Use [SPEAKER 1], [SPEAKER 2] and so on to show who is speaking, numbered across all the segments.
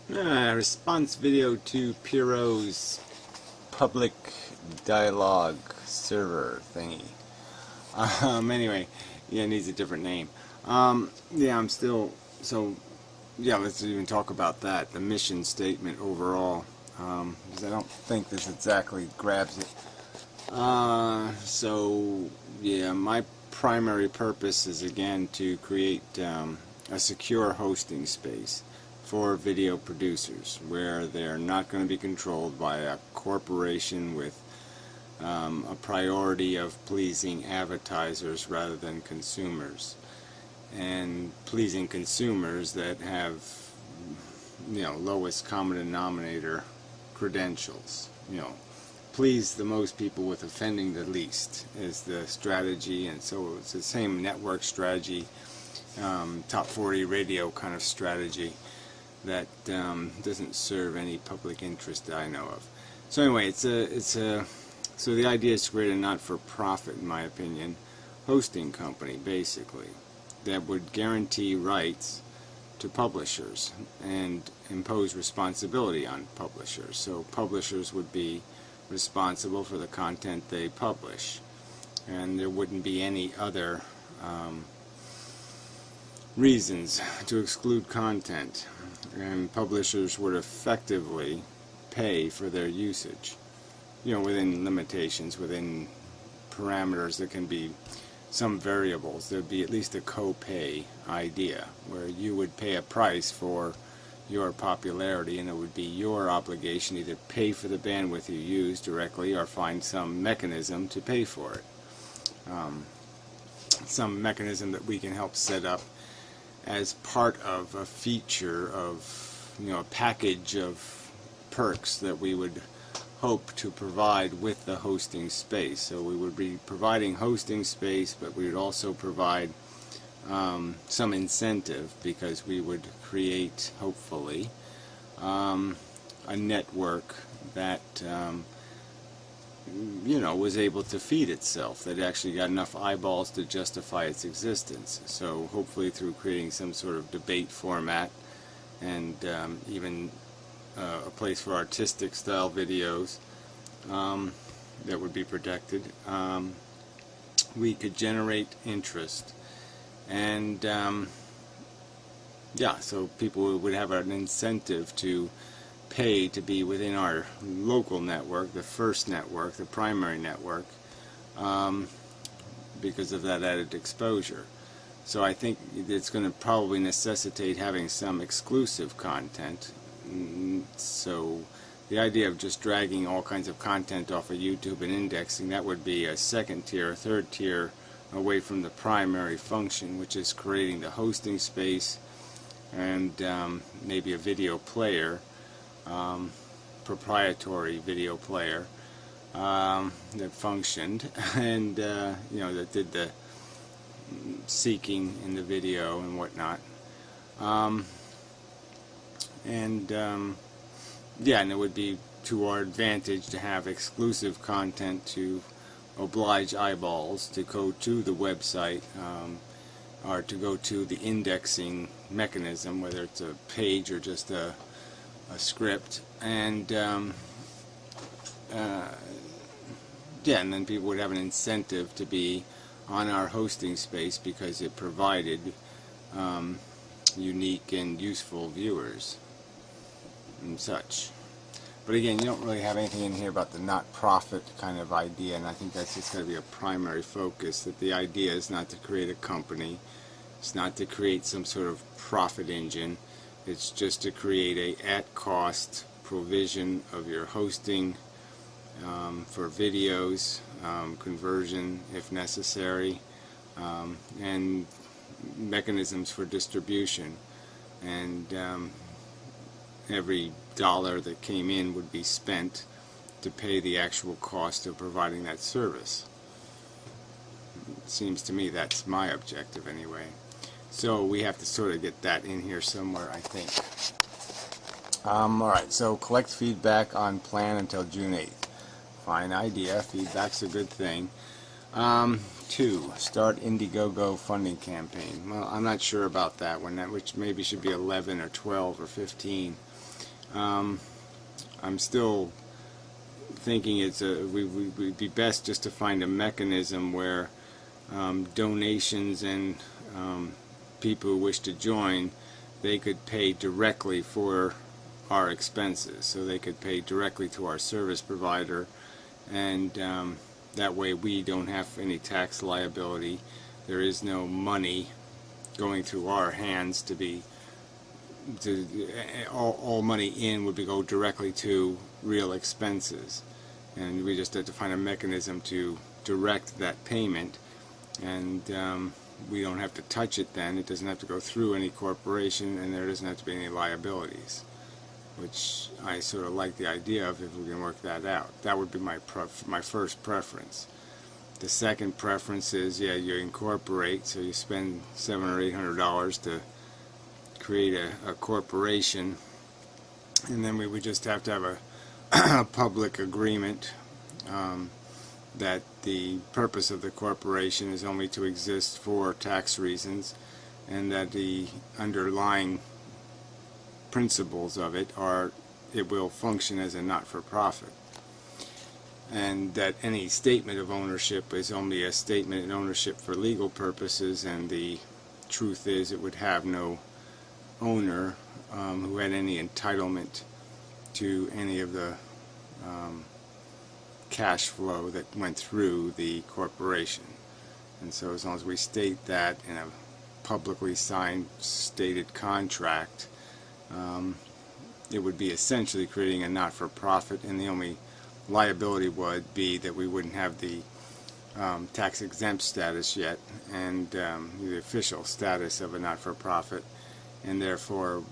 [SPEAKER 1] Response video to Pierrot's public dialogue server thingy. Anyway, yeah, it needs a different name. Yeah, I'm still, so, yeah, let's even talk about that, the mission statement overall, because I don't think this exactly grabs it. So, yeah, my primary purpose is, again, to create a secure hosting space for video producers where they're not going to be controlled by a corporation with a priority of pleasing advertisers rather than consumers, and pleasing consumers that have, you know, lowest common denominator credentials. You know, please the most people with offending the least is the strategy. And so it's the same network strategy, top 40 radio kind of strategy that doesn't serve any public interest that I know of. So anyway, so the idea is to create a not-for-profit, in my opinion, hosting company, basically, that would guarantee rights to publishers and impose responsibility on publishers. So publishers would be responsible for the content they publish, and there wouldn't be any other reasons to exclude content, and publishers would effectively pay for their usage, you know, within limitations, within parameters. There can be some variables. There'd be at least a co-pay idea where you would pay a price for your popularity, and it would be your obligation to either pay for the bandwidth you use directly or find some mechanism to pay for it. Some mechanism that we can help set up as part of a feature of, you know, a package of perks that we would hope to provide with the hosting space. So we would be providing hosting space, but we would also provide some incentive, because we would create, hopefully, a network that you know, was able to feed itself, that actually got enough eyeballs to justify its existence. So hopefully through creating some sort of debate format, and even a place for artistic style videos that would be protected, we could generate interest. And yeah, so people would have an incentive to pay to be within our local network, the first network, the primary network, because of that added exposure. So I think it's going to probably necessitate having some exclusive content. So the idea of just dragging all kinds of content off of YouTube and indexing, that would be a second tier, third tier away from the primary function, which is creating the hosting space and maybe a video player, proprietary video player that functioned and you know, that did the seeking in the video and whatnot, yeah, and it would be to our advantage to have exclusive content to oblige eyeballs to go to the website, or to go to the indexing mechanism, whether it's a page or just a script, and yeah, and then people would have an incentive to be on our hosting space because it provided unique and useful viewers and such. But again, you don't really have anything in here about the not-profit kind of idea, and I think that's just going to be a primary focus, that the idea is not to create a company, it's not to create some sort of profit engine, it's just to create a at-cost provision of your hosting for videos, conversion if necessary, and mechanisms for distribution. And every dollar that came in would be spent to pay the actual cost of providing that service. It seems to me that's my objective anyway. So we have to sort of get that in here somewhere, I think. Alright, so collect feedback on plan until June 8th. Fine idea. Feedback's a good thing. 2. Start Indiegogo funding campaign. Well, I'm not sure about that one, which maybe should be 11 or 12 or 15. I'm still thinking we'd be best just to find a mechanism where donations and people who wish to join, they could pay directly for our expenses. So they could pay directly to our service provider, and that way we don't have any tax liability. There is no money going through our hands all money in would go directly to real expenses, and we just have to find a mechanism to direct that payment, and we don't have to touch it then. It doesn't have to go through any corporation, and there doesn't have to be any liabilities, which I sort of like the idea of if we can work that out. That would be my first preference. The second preference is, yeah, you incorporate, so you spend $700 or $800 to create a corporation, and then we would just have to have a public agreement that the purpose of the corporation is only to exist for tax reasons, and that the underlying principles of it are it will function as a not-for-profit, and that any statement of ownership is only a statement of ownership for legal purposes, and the truth is it would have no owner who had any entitlement to any of the cash flow that went through the corporation. And so as long as we state that in a publicly signed stated contract, it would be essentially creating a not-for-profit, and the only liability would be that we wouldn't have the tax-exempt status yet, and the official status of a not-for-profit, and therefore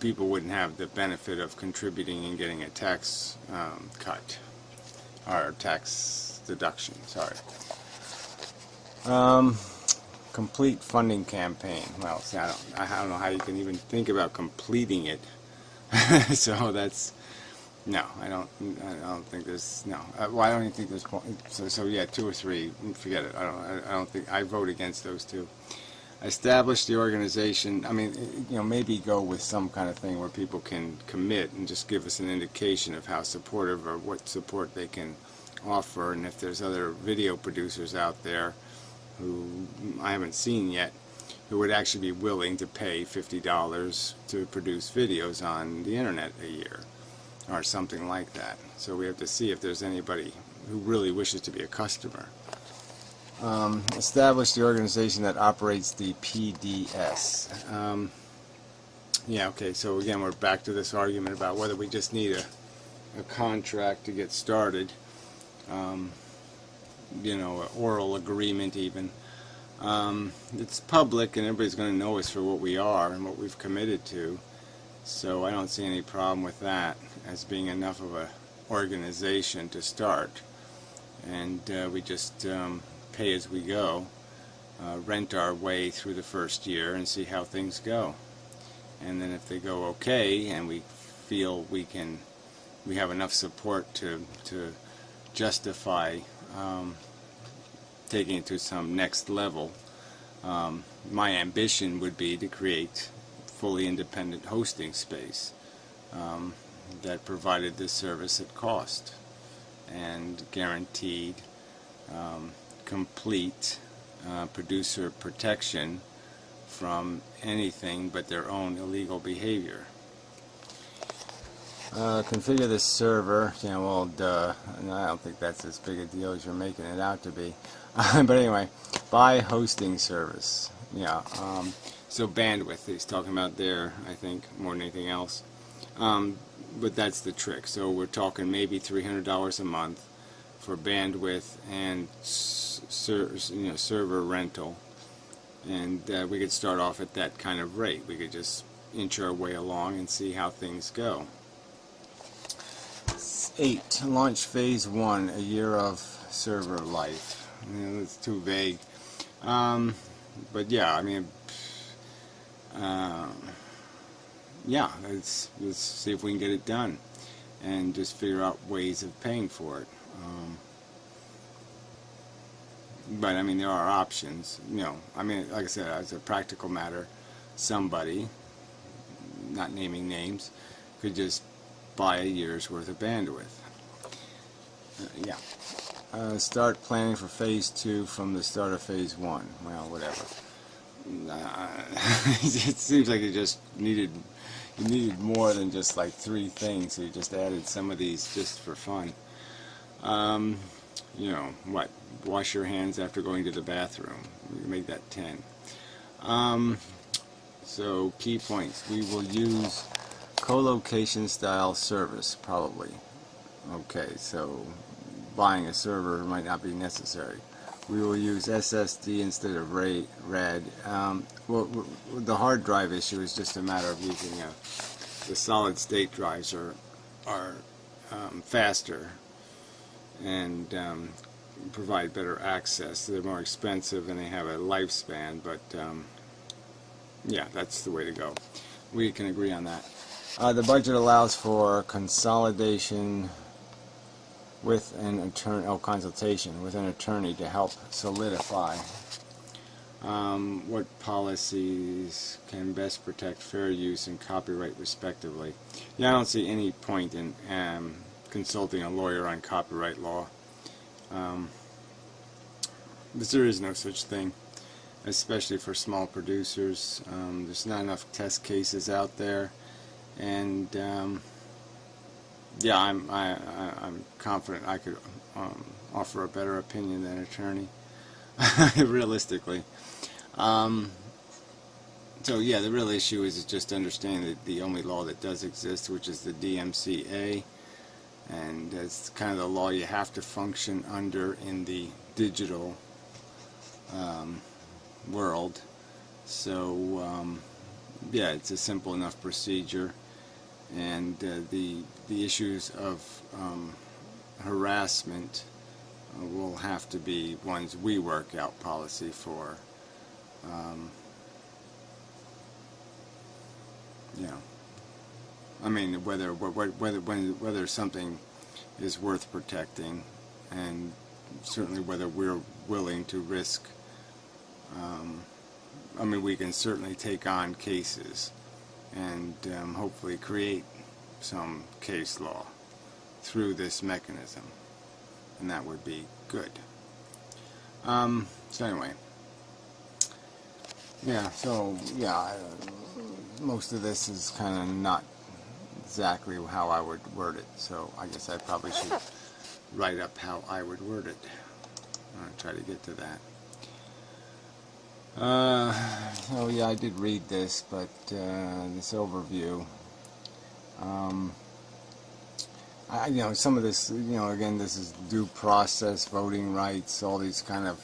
[SPEAKER 1] people wouldn't have the benefit of contributing and getting a tax cut, or tax deduction, sorry. Complete funding campaign. Well, see, I don't know how you can even think about completing it. So that's no. I don't think there's no. Well, I don't even think there's point. So yeah, 2 or 3. Forget it. I don't think I vote against those 2. Establish the organization. I mean, maybe go with some kind of thing where people can commit and just give us an indication of how supportive or what support they can offer, and if there's other video producers out there who I haven't seen yet who would actually be willing to pay $50 to produce videos on the internet a year or something like that. So we have to see if there's anybody who really wishes to be a customer. Establish the organization that operates the PDS. Yeah, okay, so again we're back to this argument about whether we just need a contract to get started, an oral agreement even. It's public and everybody's going to know us for what we are and what we've committed to, so I don't see any problem with that as being enough of an organization to start, and we just pay as we go, rent our way through the first year and see how things go, and then if they go okay and we feel we have enough support to justify taking it to some next level, my ambition would be to create fully independent hosting space that provided this service at cost and guaranteed complete producer protection from anything but their own illegal behavior. Configure the server. Yeah, well, duh. I don't think that's as big a deal as you're making it out to be. But anyway, buy hosting service. Yeah. So bandwidth he's talking about there, I think, more than anything else. But that's the trick. So we're talking maybe $300 a month for bandwidth and server rental, and we could start off at that kind of rate. We could just inch our way along and see how things go. 8. Launch phase 1, a year of server life. It's too vague. But yeah, I mean, yeah, let's see if we can get it done and just figure out ways of paying for it. But I mean, there are options. I mean, like I said, as a practical matter, somebody, not naming names, could just buy a year's worth of bandwidth. Start planning for phase 2 from the start of phase 1. Well, whatever. It seems like you needed more than just like 3 things, so you just added some of these just for fun. You know, what? Wash your hands after going to the bathroom. You make that 10. So, key points. We will use co-location style service, probably. Okay, so buying a server might not be necessary. We will use SSD instead of RAID. Well, the hard drive issue is just a matter of using the solid state drives are faster and provide better access. They're more expensive and they have a lifespan, but yeah, that's the way to go. We can agree on that. The budget allows for consolidation with an attorney, consultation with an attorney to help solidify what policies can best protect fair use and copyright respectively. Yeah, I don't see any point in consulting a lawyer on copyright law. Because there is no such thing, especially for small producers. There's not enough test cases out there, and yeah, I'm confident I could offer a better opinion than an attorney, realistically. So yeah, the real issue is just understanding that the only law that does exist, which is the DMCA, and it's kind of the law you have to function under in the digital world. So yeah, it's a simple enough procedure, and the issues of harassment will have to be ones we work out policy for. You know, I mean, whether something is worth protecting, and certainly whether we're willing to risk. I mean, we can certainly take on cases and hopefully create some case law through this mechanism, and that would be good. So anyway, yeah, so yeah, most of this is kind of not exactly how I would word it, so I guess I probably should write up how I would word it. I'm going to try to get to that. So yeah, I did read this, but this overview, you know, some of this, you know, again, this is due process, voting rights, all these kind of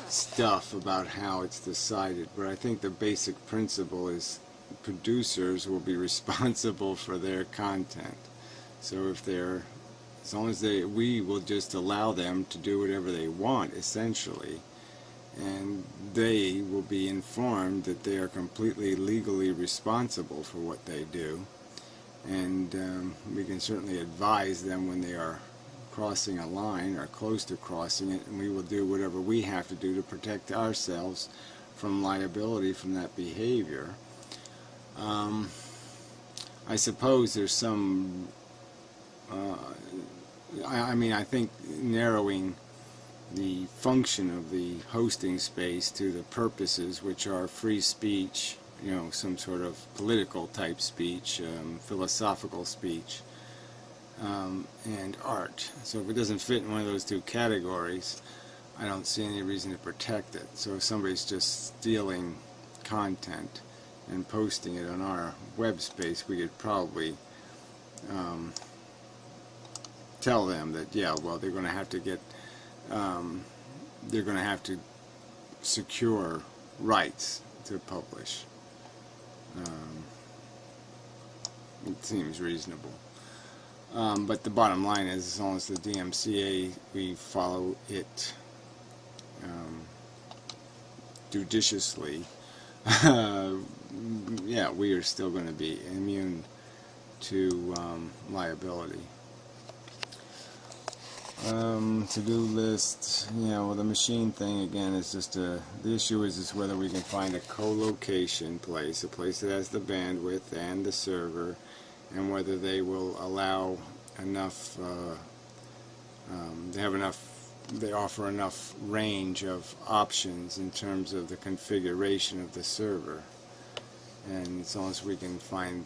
[SPEAKER 1] stuff about how it's decided, but I think the basic principle is producers will be responsible for their content. So if they're, as long as we will just allow them to do whatever they want, essentially, and they will be informed that they are completely legally responsible for what they do, and we can certainly advise them when they are crossing a line or close to crossing it, and we will do whatever we have to do to protect ourselves from liability from that behavior. I suppose there's some, I mean, I think narrowing the function of the hosting space to the purposes, which are free speech, you know, some sort of political type speech, philosophical speech, and art. So if it doesn't fit in one of those two categories, I don't see any reason to protect it. So if somebody's just stealing content and posting it on our web space, we could probably tell them that, yeah, well, they're going to have to get they're going to have to secure rights to publish. It seems reasonable. But the bottom line is, as long as the DMCA, we follow it judiciously, yeah, we are still going to be immune to liability. To-do list, you know, the machine thing again is just the issue is whether we can find a co-location place, a place that has the bandwidth and the server, and whether they will allow enough, they offer enough range of options in terms of the configuration of the server. And as long as we can find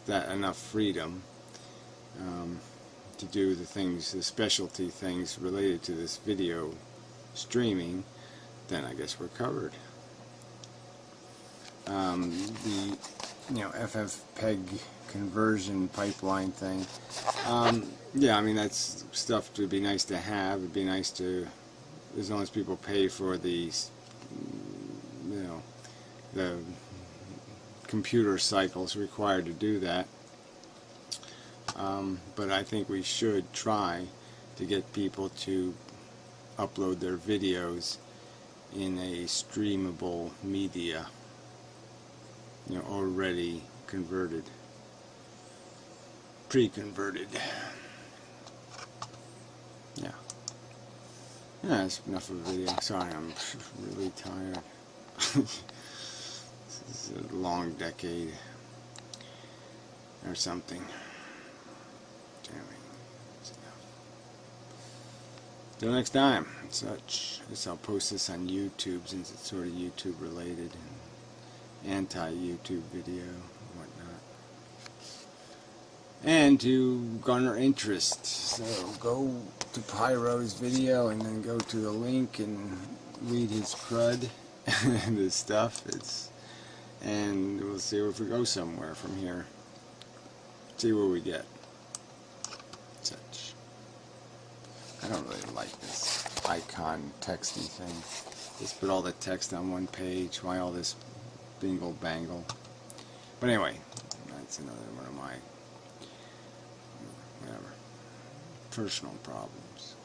[SPEAKER 1] enough freedom to do the things, the specialty things related to this video streaming, then I guess we're covered. The FFPEG conversion pipeline thing. Yeah, I mean, that's stuff to be nice to have. It'd be nice to, as long as people pay for the, the computer cycles required to do that. But I think we should try to get people to upload their videos in a streamable media, already converted, pre-converted. Yeah. That's enough of a video. Sorry, I'm really tired. This is a long decade or something. Till next time, such. I'll post this on YouTube since it's sort of YouTube related and anti-YouTube video and whatnot. And to garner interest. So go to Pyro's video and then go to the link and read his crud and his stuff. And we'll see if we go somewhere from here. See where we get. Such. I don't really like this icon texty thing. Just put all the text on one page. Why all this bingle bangle? But anyway, that's another one of my personal problems.